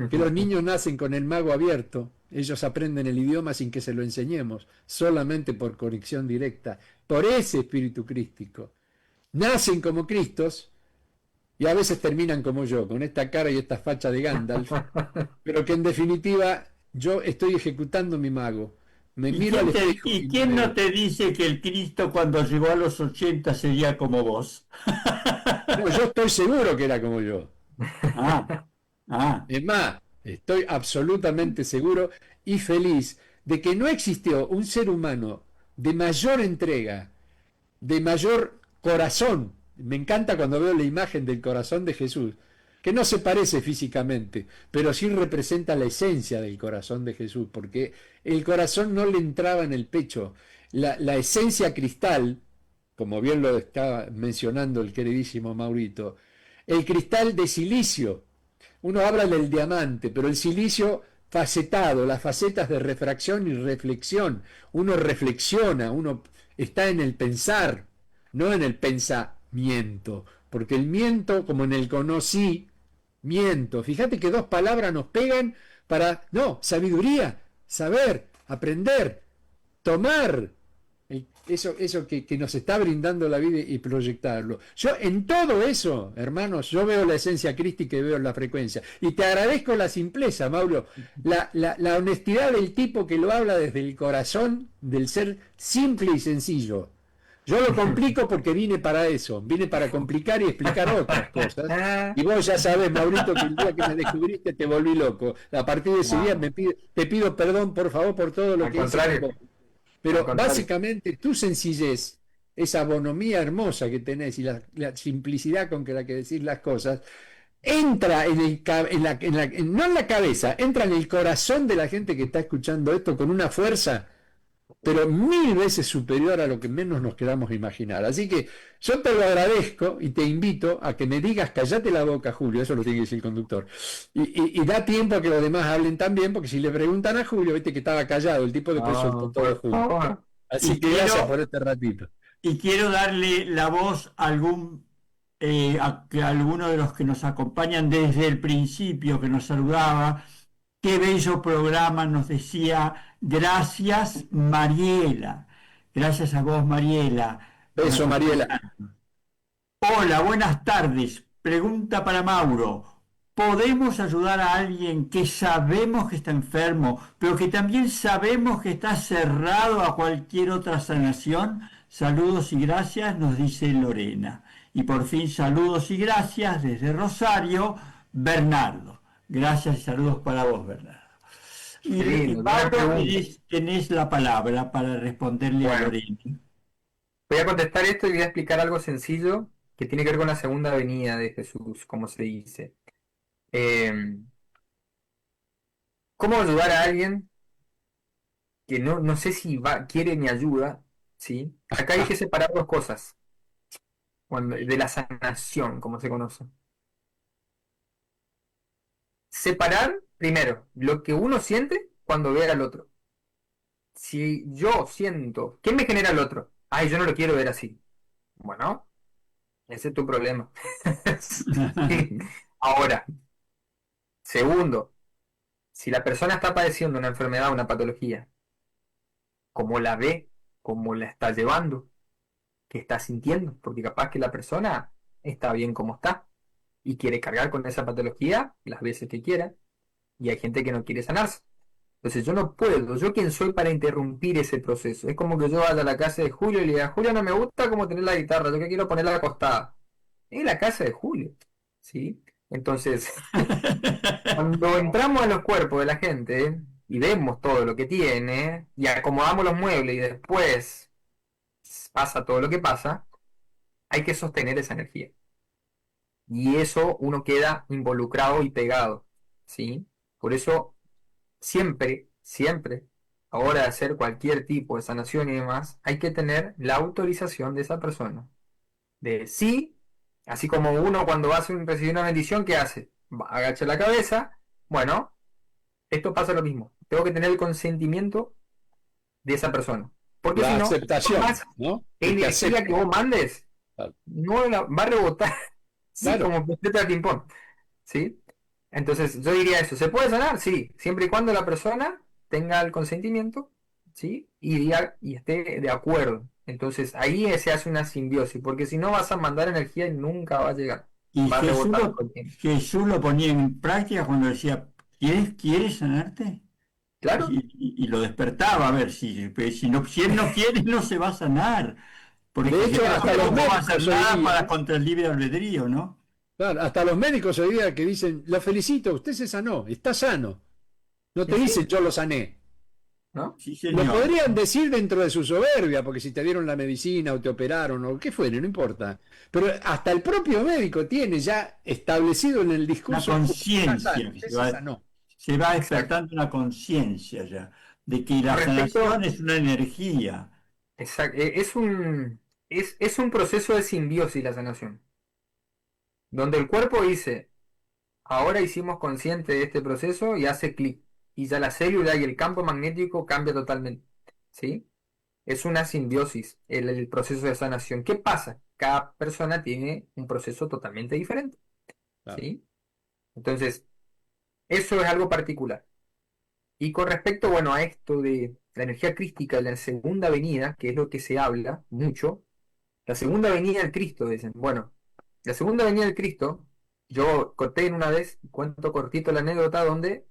Que los niños nacen con el mago abierto. Ellos aprenden el idioma sin que se lo enseñemos, solamente por conexión directa, por ese espíritu crístico. Nacen como Cristos y a veces terminan como yo, con esta cara y esta facha de Gandalf, pero que en definitiva yo estoy ejecutando mi mago. Me miro al espejo ¿Y quién no te dice que el Cristo cuando llegó a los 80 sería como vos? No, yo estoy seguro que era como yo. Ah. Es más, estoy absolutamente seguro y feliz de que no existió un ser humano de mayor entrega, de mayor corazón. Me encanta cuando veo la imagen del corazón de Jesús, que no se parece físicamente, pero sí representa la esencia del corazón de Jesús, porque el corazón no le entraba en el pecho. La esencia cristal, como bien lo estaba mencionando el queridísimo Maurito, el cristal de silicio. Uno habla del diamante, pero el silicio facetado, las facetas de refracción y reflexión. Uno reflexiona, uno está en el pensar, no en el pensamiento, porque el miento, como en el conocimiento, fíjate que 2 palabras nos pegan para, no, sabiduría, saber, aprender, tomar, eso que nos está brindando la vida y proyectarlo. Yo en todo eso, hermanos, yo veo la esencia crística y veo la frecuencia. Y te agradezco la simpleza, Mauro, la honestidad del tipo que lo habla desde el corazón, del ser simple y sencillo. Yo lo complico porque vine para eso, vine para complicar y explicar otras cosas. Y vos ya sabés, Maurito, que el día que me descubriste te volví loco. A partir de ese día te pido perdón, por favor, por todo lo que hice. Pero contrario. básicamente tu sencillez, esa bonomía hermosa que tenés y la simplicidad con que la que decís las cosas, entra en el, no en la cabeza, entra en el corazón de la gente que está escuchando esto con una fuerza, pero 1000 veces superior a lo que menos nos queramos imaginar. Así que yo te lo agradezco y te invito a que me digas, callate la boca, Julio, eso lo tiene que decir el conductor, y da tiempo a que los demás hablen también, porque si le preguntan a Julio, viste que estaba callado, el tipo después soltó todo Por Julio. favor. Así Y que gracias quiero, por este ratito. y quiero darle la voz a alguno de los que nos acompañan desde el principio, que nos saludaba. Qué bello programa, nos decía. Gracias, Mariela. Gracias a vos, Mariela, por Beso, Mariela. acompañarnos. Hola, buenas tardes. Pregunta para Mauro. ¿Podemos ayudar a alguien que sabemos que está enfermo, pero que también sabemos que está cerrado a cualquier otra sanación? Saludos y gracias, nos dice Lorena. Y por fin, saludos y gracias desde Rosario, Bernardo. Gracias y saludos para vos, Bernardo. Y, Qué lindo, buena Mauro, pregunta. tenés la palabra para responderle a Bueno, Lorena. voy a contestar esto y voy a explicar algo sencillo que tiene que ver con la segunda venida de Jesús, como se dice. Eh, ¿Cómo ayudar a alguien que no sé si quiere mi ayuda? ¿Sí? Acá hay que separar dos cosas de la sanación, como se conoce. Separar, primero, lo que uno siente cuando ve al otro. Si yo siento, ¿qué me genera el otro? Ay, yo no lo quiero ver así. Bueno, ese es tu problema. Sí. Ahora, segundo, si la persona está padeciendo una enfermedad, una patología, ¿cómo la ve? ¿Cómo la está llevando? ¿Qué está sintiendo? Porque capaz que la persona está bien como está y quiere cargar con esa patología las veces que quiera, y hay gente que no quiere sanarse. Entonces yo no puedo, yo quién soy para interrumpir ese proceso. Es como que yo vaya a la casa de Julio y le diga, Julio, no me gusta como tener la guitarra, yo que quiero ponerla acostada. Es la casa de Julio, ¿sí? Entonces, cuando entramos a los cuerpos de la gente y vemos todo lo que tiene y acomodamos los muebles y después pasa todo lo que pasa, hay que sostener esa energía. Y eso uno queda involucrado y pegado, ¿sí? Por eso siempre, siempre, a la hora de hacer cualquier tipo de sanación y demás, hay que tener la autorización de esa persona. De sí, así como uno cuando va a recibir una bendición, ¿qué hace? Agacha la cabeza. Bueno, esto pasa lo mismo. Tengo que tener el consentimiento de esa persona. Porque si La no, por aceptación, más ¿no? Que te energía acepte. que vos mandes, Claro. no va a rebotar, sí, Claro. como pelota de ping-pong. ¿Sí? Entonces, yo diría eso, ¿se puede sanar? Sí, siempre y cuando la persona tenga el consentimiento, ¿sí? Y esté de acuerdo. Entonces, ahí se hace una simbiosis, porque si no vas a mandar energía y nunca va a llegar. Y Va a Jesús rebotar lo, todo el tiempo. Jesús lo ponía en práctica cuando decía, ¿quieres sanarte? Claro, Y lo despertaba a ver si él no quiere, no se va a sanar. Porque De hecho, Jesús hasta los tampoco va a hacer médicos hoy nada para día, contra el libre albedrío, ¿no? claro, hasta los médicos hoy día que dicen, lo felicito, usted se sanó, está sano. No te y dicen sí, yo lo sané. ¿no? Sí, Lo señor. podrían decir dentro de su soberbia, porque si te dieron la medicina o te operaron o qué fuere, no importa. Pero hasta el propio médico tiene ya establecido en el Una discurso, usted está sano, conciencia que usted se sanó. se va Exacto. despertando una conciencia ya, de que la Con sanación respecto, es una energía. es un proceso de simbiosis la sanación, donde el cuerpo dice, ahora hicimos consciente de este proceso y hace clic, y ya la célula y el campo magnético cambia totalmente, ¿sí? Es una simbiosis el proceso de sanación. ¿Qué pasa? Cada persona tiene un proceso totalmente diferente, Claro. ¿sí? Entonces, eso es algo particular. Y con respecto, bueno, a esto de la energía crística de la segunda venida, que es lo que se habla mucho, la segunda venida del Cristo, dicen. Bueno, la segunda venida del Cristo, yo conté en una vez, cuento cortito la anécdota, donde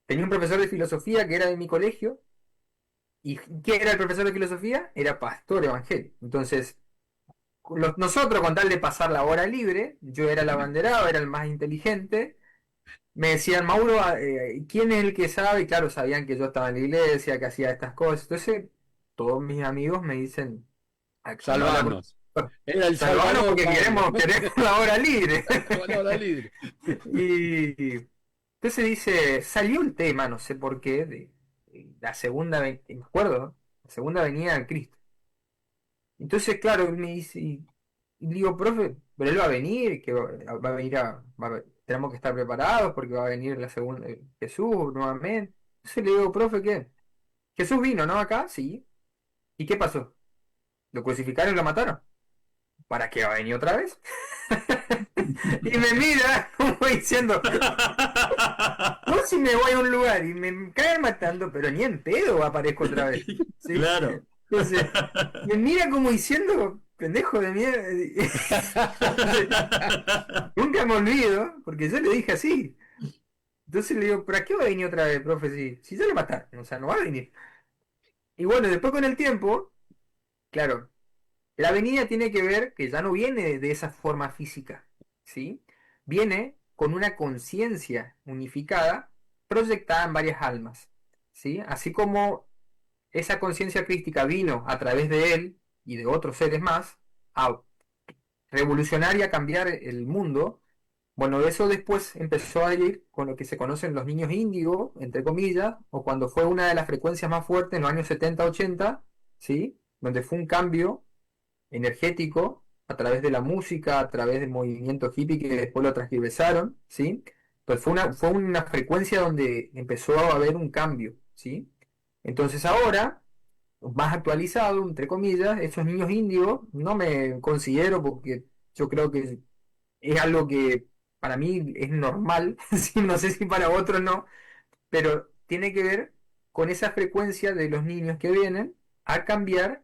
tenía un profesor de filosofía que era de mi colegio. ¿Y quién era el profesor de filosofía? Era pastor evangélico. Entonces, nosotros, con tal de pasar la hora libre, yo era el abanderado, era el más inteligente. Me decían, Mauro, ¿quién es el que sabe? Y claro, sabían que yo estaba en la iglesia, que hacía estas cosas. Entonces, todos mis amigos me dicen, Salvanos. Era el salvanos Salvador, porque queremos la hora libre. Bueno, la libre. Y entonces dice, salió el tema, no sé por qué, de la segunda, me acuerdo, ¿no? La segunda venida de Cristo. Entonces, claro, él me dice, y digo, profe, pero él va a venir, que va a venir tenemos que estar preparados porque va a venir la segunda, Jesús nuevamente. Entonces le digo, profe, ¿qué? Jesús vino, ¿no? Acá, sí. ¿Y qué pasó? ¿Lo crucificaron y lo mataron? ¿Para qué va a venir otra vez? Y me mira como diciendo, no, si me voy a un lugar y me caen matando, pero ni en pedo aparezco otra vez. ¿Sí? Claro. Entonces, me mira como diciendo, pendejo de mierda. Nunca me olvido, porque yo le dije así. Entonces le digo, ¿para qué va a venir otra vez, profe? Si ya lo mataron, o sea, no va a venir. Y bueno, después con el tiempo, claro, la venida tiene que ver que ya no viene de esa forma física, ¿sí? Viene con una conciencia unificada, proyectada en varias almas, ¿sí? Así como esa conciencia crística vino a través de él y de otros seres más a revolucionar y a cambiar el mundo. Bueno, eso después empezó a ir con lo que se conocen los niños índigo, entre comillas, o cuando fue una de las frecuencias más fuertes en los años 70-80, ¿sí? Donde fue un cambio energético a través de la música, a través del movimiento hippie que después lo transgiversaron, ¿sí? Entonces fue una frecuencia donde empezó a haber un cambio, ¿sí? Entonces ahora, más actualizado, entre comillas, esos niños índigos, no me considero porque yo creo que es algo que para mí es normal, ¿sí? No sé si para otros no, pero tiene que ver con esa frecuencia de los niños que vienen a cambiar,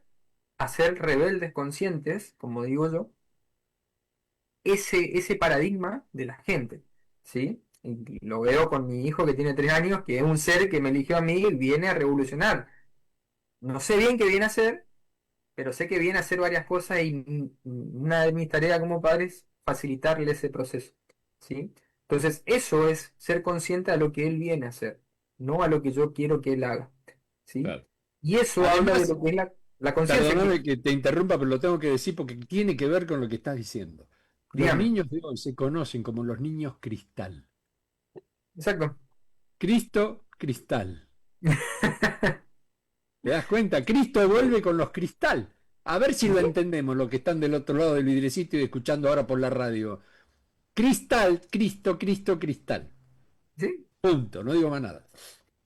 a ser rebeldes conscientes, como digo yo, ese paradigma de la gente, ¿sí? Y lo veo con mi hijo que tiene 3 años, que es un ser que me eligió a mí y viene a revolucionar. No sé bien qué viene a hacer, pero sé que viene a hacer varias cosas y una de mis tareas como padre es facilitarle ese proceso, ¿sí? Entonces, eso es ser consciente a lo que él viene a hacer, no a lo que yo quiero que él haga, ¿sí? Claro. Y eso habla de Además, lo que es la conciencia. perdóname que te interrumpa, pero lo tengo que decir porque tiene que ver con lo que estás diciendo. Los Dígame, niños de hoy se conocen como los niños cristal. exacto. Cristo, cristal. ¿Te das cuenta? Cristo vuelve con los cristal. A ver si lo entendemos, los que están del otro lado del vidrecito y escuchando ahora por la radio. Cristal, Cristo, Cristo, cristal. ¿Sí? Punto, no digo más nada.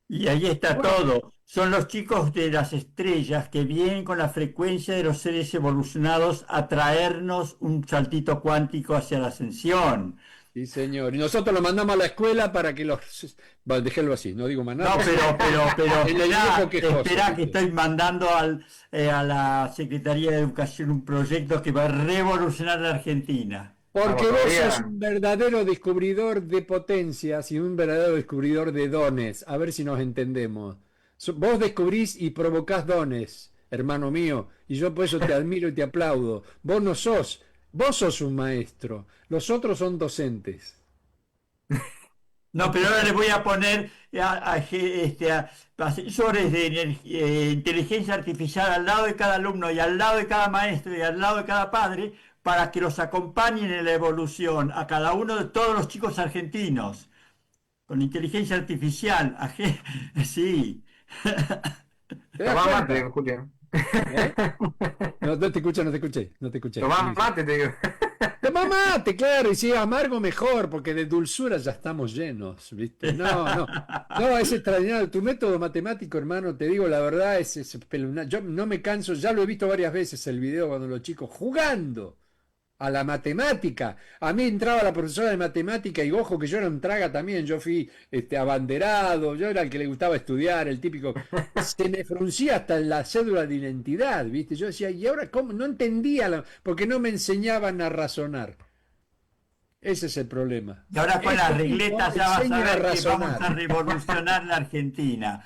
Y ahí está Bueno, todo. Son los chicos de las estrellas que vienen con la frecuencia de los seres evolucionados a traernos un saltito cuántico hacia la ascensión. Sí, señor. Y nosotros lo mandamos a la escuela para que los... Bueno, déjelo así, no digo más nada. No, pero En el viejo quejoso, esperá que ¿viste? estoy mandando a la Secretaría de Educación un proyecto que va a revolucionar la Argentina. Porque vamos vos sos todavía. un verdadero descubridor de potencias y un verdadero descubridor de dones. A ver si nos entendemos. Vos descubrís y provocás dones, hermano mío, y yo por eso te admiro y te aplaudo. Vos sos un maestro, los otros son docentes. No, pero ahora les voy a poner asesores de inteligencia artificial al lado de cada alumno y al lado de cada maestro y al lado de cada padre para que los acompañen en la evolución a cada uno de todos los chicos argentinos con inteligencia artificial. Sí. ¿Te das Tomá cuenta? mate, Julián. ¿Eh? No, no te escuché, no te escuché, no te escuché. Tomá mate, te digo. Toma mate, claro, y si es amargo mejor, porque de dulzura ya estamos llenos, ¿viste? No, es extraordinario. Tu método matemático, hermano, te digo la verdad, es espeluznante. Yo no me canso, ya lo he visto varias veces el video cuando los chicos jugando a la matemática. A mí entraba la profesora de matemática y ojo que yo era un traga también, yo fui abanderado, yo era el que le gustaba estudiar, el típico. Se me fruncía hasta la cédula de identidad, ¿viste? Yo decía, ¿y ahora cómo? No entendía, porque no me enseñaban a razonar. Ese es el problema. Y ahora con las Estos tipos regletas ya vas a enseñan a ver que vamos razonar. a revolucionar la Argentina.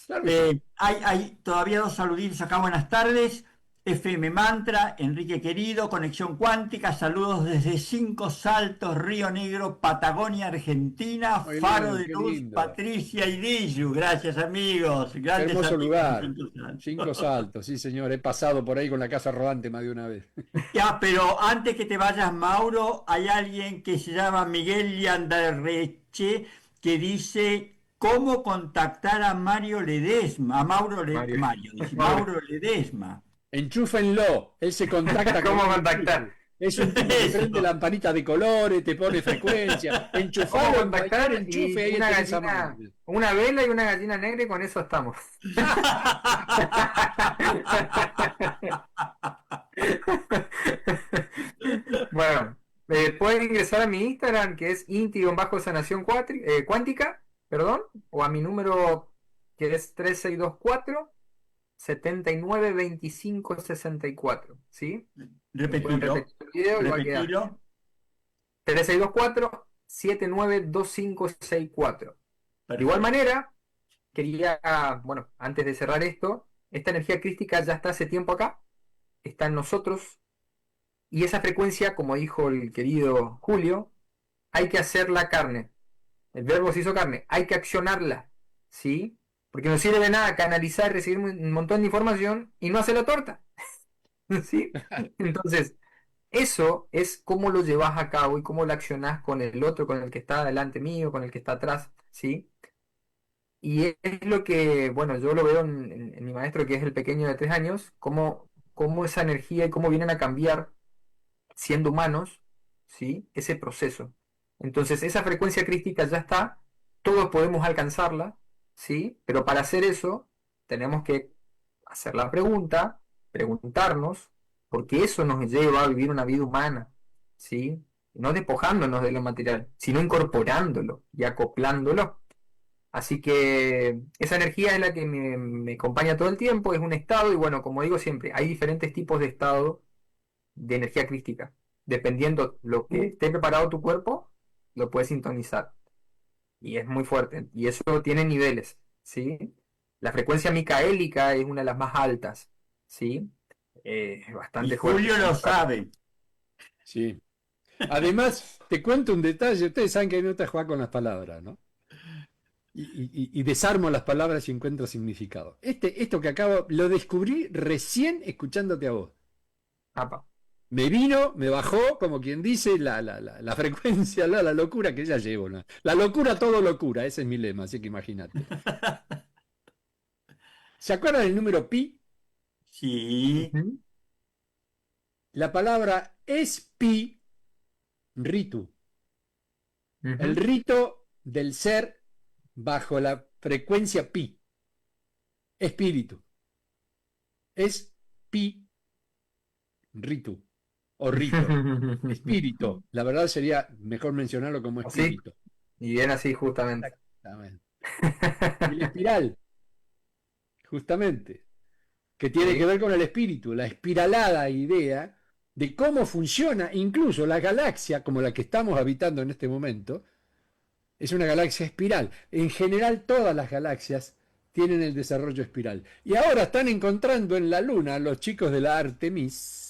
Claro que sí. Hay todavía dos saluditos acá, buenas tardes. FM Mantra, Enrique querido, Conexión Cuántica, saludos desde Cinco Saltos, Río Negro, Patagonia, Argentina, Muy Faro bien, de qué Luz, lindo. Patricia y Dillu. Gracias amigos, Qué grandes hermoso amigos de lugar. Cinco Saltos. Cinco Saltos, sí señor. He pasado por ahí con la casa rodante más de una vez. Ya, pero antes que te vayas, Mauro, hay alguien que se llama Miguel Liandarreche que dice cómo contactar a Mario Ledesma, Mario. Mario, dice Mauro. Mauro Ledesma. Enchúfenlo. Él se contacta con ¿Cómo un contactar? enchufe. Es un tipo que Eso. prende lamparita de colores, te pone frecuencia. ¿Cómo Enchufalo en cualquier contactar? enchufe, ahí Y una tenés a gallina, Mario. una vela y una gallina negra y con eso estamos. Bueno, pueden ingresar a mi Instagram, que es inti-sanación cuántica, perdón, o a mi número, que es 3624 792564, ¿sí? Pueden Repetilo, repetir el video y va a quedar repetilo. 3624 792564. De igual Perfecto. manera, quería, bueno, antes de cerrar esto, esta energía crística ya está hace tiempo acá, está en nosotros, y esa frecuencia, como dijo el querido Julio, hay que hacerla carne. El verbo se hizo carne, hay que accionarla, ¿sí? Porque no sirve de nada canalizar, recibir un montón de información y no hacer la torta, ¿sí? Entonces, eso es cómo lo llevas a cabo y cómo lo accionás con el otro, con el que está delante mío, con el que está atrás, ¿sí? Y es lo que, bueno, yo lo veo en mi maestro, que es el pequeño de 3 años, cómo esa energía y cómo vienen a cambiar siendo humanos, ¿sí? Ese proceso. Entonces, esa frecuencia crística ya está, todos podemos alcanzarla, ¿sí? Pero para hacer eso, tenemos que hacer la pregunta, preguntarnos, porque eso nos lleva a vivir una vida humana, ¿sí? No despojándonos de lo material, sino incorporándolo y acoplándolo. Así que esa energía es la que me acompaña todo el tiempo, es un estado, y bueno, como digo siempre, hay diferentes tipos de estado de energía crística. Dependiendo lo que esté preparado tu cuerpo, lo puedes sintonizar. Y es muy fuerte. Y eso tiene niveles, ¿sí? La frecuencia micaélica es una de las más altas, ¿sí? Es Y bastante fuerte. Julio lo sabe. Sí. Además, te cuento un detalle. Ustedes saben que a mí me gusta jugar con las palabras, ¿no? Y desarmo las palabras y encuentro significado. Esto que acabo, lo descubrí recién escuchándote a vos. Apa. Me vino, me bajó, como quien dice, la frecuencia, la locura que ya llevo, ¿no? La locura, todo locura, ese es mi lema, así que imagínate. ¿Se acuerdan del número pi? Sí, Ujú, La palabra espíritu, el ujú. rito del ser bajo la frecuencia pi, espíritu, es pi, ritu o rito, espíritu. La verdad sería mejor mencionarlo como Así, espíritu. y bien así justamente. Exactamente. Y la espiral, justamente, que tiene que Sí. ver con el espíritu, la espiralada idea de cómo funciona incluso la galaxia como la que estamos habitando en este momento, es una galaxia espiral. En general todas las galaxias tienen el desarrollo espiral. Y ahora están encontrando en la Luna los chicos de la Artemis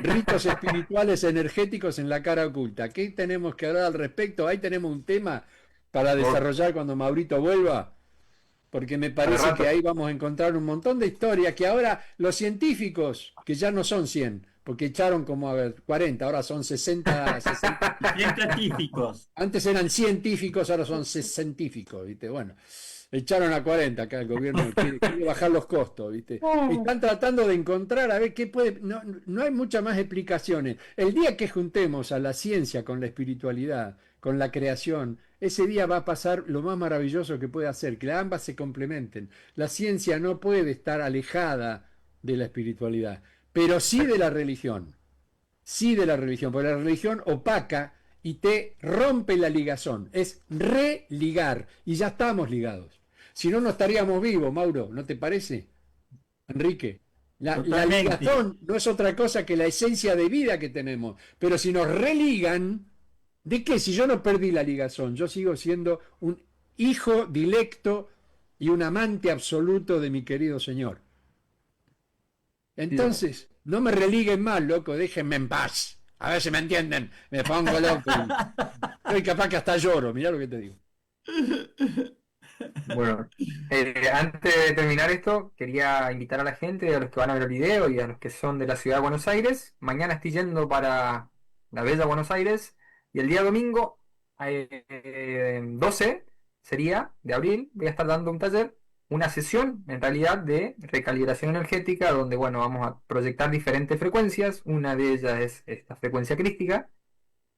ritos espirituales energéticos en la cara oculta. ¿Qué tenemos que hablar al respecto? Ahí tenemos un tema para Oh, desarrollar cuando Maurito vuelva, porque me para parece que rato. ahí vamos a encontrar un montón de historias que ahora los científicos, que ya no son 100, porque echaron como a ver, 40, ahora son 60, 60. científicos. Antes eran científicos, ahora son científicos, ¿viste? Bueno, echaron a 40 acá, el gobierno quiere bajar los costos, ¿viste? Están tratando de encontrar a ver qué puede. No, no hay muchas más explicaciones. El día que juntemos a la ciencia con la espiritualidad, con la creación, ese día va a pasar lo más maravilloso que puede hacer, que ambas se complementen. La ciencia no puede estar alejada de la espiritualidad, pero sí de la religión. Sí de la religión, porque la religión opaca y te rompe la ligazón. Es religar y ya estamos ligados. Si no, no estaríamos vivos, Mauro, ¿no te parece, Enrique? La Totalmente. ligazón no es otra cosa que la esencia de vida que tenemos. Pero si nos religan, ¿de qué? Si yo no perdí la ligazón, yo sigo siendo un hijo dilecto y un amante absoluto de mi querido Señor. Entonces, no me religuen más, loco, déjenme en paz. A ver si me entienden, me pongo loco. Soy capaz que hasta lloro, mirá lo que te digo. Bueno, antes de terminar esto, quería invitar a la gente, a los que van a ver el video y a los que son de la ciudad de Buenos Aires. Mañana estoy yendo para la bella Buenos Aires y el día domingo, 12 sería, de abril, voy a estar dando un taller, una sesión en realidad de recalibración energética, donde bueno, vamos a proyectar diferentes frecuencias. Una de ellas es esta frecuencia crística,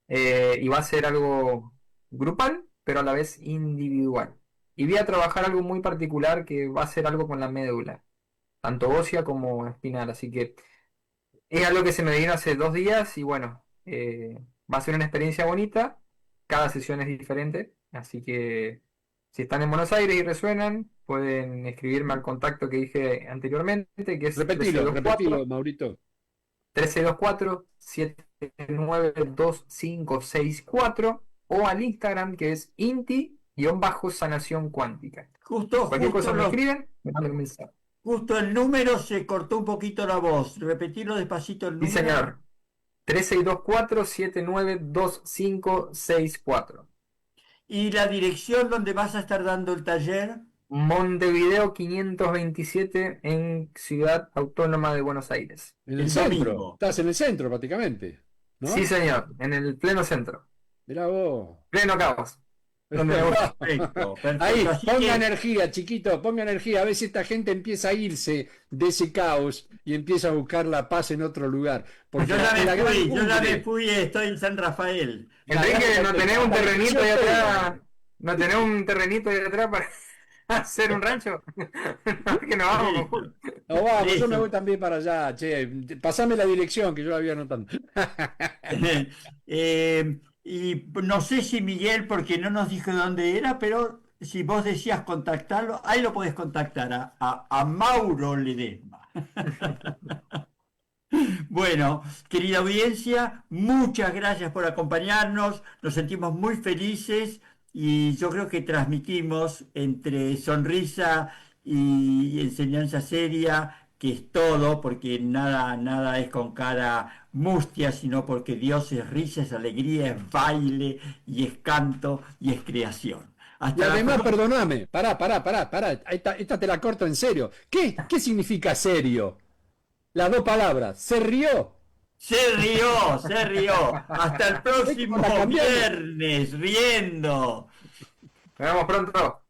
y va a ser algo grupal, pero a la vez individual. Y voy a trabajar algo muy particular que va a ser algo con la médula, tanto ósea como espinal. Así que es algo que se me vino hace 2 días y bueno, va a ser una experiencia bonita. Cada sesión es diferente, así que si están en Buenos Aires y resuenan, pueden escribirme al contacto que dije anteriormente, que es Repetilo, Maurito. 1324-792564, o al Instagram que es inti-sanación cuántica. Cualquier cosa me escriben, me mandan un mensaje. Justo el número se cortó un poquito la voz. Repetirlo despacito el número. Sí, señor. 3624-792564. ¿Y la dirección donde vas a estar dando el taller? Montevideo 527 en Ciudad Autónoma de Buenos Aires. En el centro. Estás en el centro prácticamente, ¿no? Sí, señor, en el pleno centro. Mirá vos. Pleno caos. Perfecto. Ahí, Así ponga que- energía, chiquito, ponga energía. A ver si esta gente empieza a irse de ese caos y empieza a buscar la paz en otro lugar. Porque Yo ya la gran me cumbre- fui, estoy en San Rafael. Enrique, ¿no tenés un terrenito ahí Yo sé. atrás? ¿No tenés un terrenito ahí atrás para hacer un rancho? Que nos vamos. No, vamos, yo me Eso. voy también para allá, che. Pasame la dirección que yo la voy anotando. Y no sé si Miguel, porque no nos dijo dónde era, pero si vos decías contactarlo, ahí lo podés contactar a Mauro Ledesma. Bueno, querida audiencia, muchas gracias por acompañarnos, nos sentimos muy felices y yo creo que transmitimos entre sonrisa y enseñanza seria, que es todo, porque nada es con cara mustia, sino porque Dios es risa, es alegría, es baile y es canto y es creación. Y Hasta la además, próxima. perdóname, pará. Esta te la corto en serio. ¿Qué significa serio? Las dos palabras. ¿Se rió? Se rió. Hasta el próximo la cambiamos. viernes, riendo. Nos vemos pronto.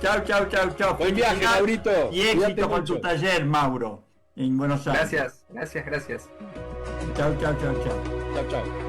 Chau. Buen viaje, Felicidad Maurito. Y Cuídate éxito con mucho. tu taller, Mauro, en Buenos Aires. Gracias. Chau. Chao, chao.